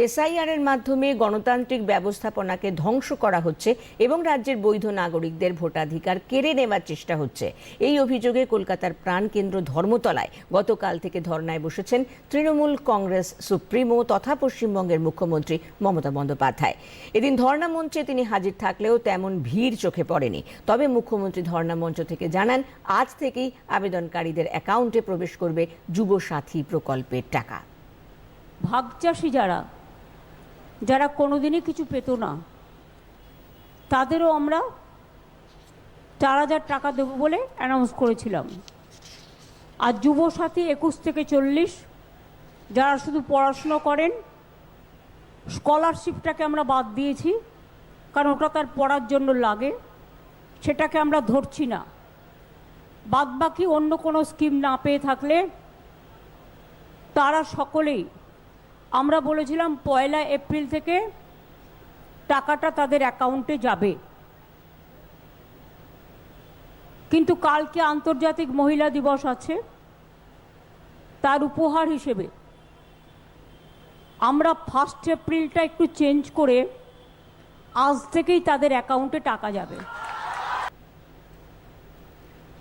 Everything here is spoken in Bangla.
এসআইআর এর মাধ্যমে গণতান্ত্রিক ব্যবস্থাপনাকে ধ্বংস করা হচ্ছে এবং রাজ্যের বৈধ নাগরিকদের ভোটাধিকার কেড়ে নেওয়ার চেষ্টা হচ্ছে। এই অভিযোগে কলকাতার প্রাণকেন্দ্র ধর্মতলায় গতকাল থেকে ধর্নায় বসেছেন তৃণমূল কংগ্রেস সুপ্রিমো তথা পশ্চিমবঙ্গের মুখ্যমন্ত্রী মমতা বন্দ্যোপাধ্যায়। এদিন ধর্না মঞ্চে তিনি হাজির থাকলেও তেমন ভিড় চোখে পড়েনি। তবে মুখ্যমন্ত্রী ধর্না মঞ্চ থেকে জানান, আজ থেকেই আবেদনকারীদের অ্যাকাউন্টে প্রবেশ করবে যুবসাথী প্রকল্পের টাকা। ভাগচাষী যারা কোনোদিনই কিছু পেত না, তাদেরও আমরা 4,000 টাকা দেবো বলে অ্যানাউন্স করেছিলাম। আর যুবসাথী 21 থেকে 40 যারা শুধু পড়াশুনো করেন, স্কলারশিপটাকে আমরা বাদ দিয়েছি, কারণ ওটা তার পড়ার জন্য লাগে, সেটাকে আমরা ধরছি না। বাদবাকি অন্য কোনো স্কিম না পেয়ে থাকলে তারা সকলেই, আমরা বলেছিলাম 1 এপ্রিল থেকে টাকাটা তাদের অ্যাকাউন্টে যাবে। কিন্তু কালকে আন্তর্জাতিক মহিলা দিবস আছে, তার উপহার হিসেবে আমরা 1 এপ্রিলটা একটু চেঞ্জ করে আজ থেকেই তাদের অ্যাকাউন্টে টাকা যাবে।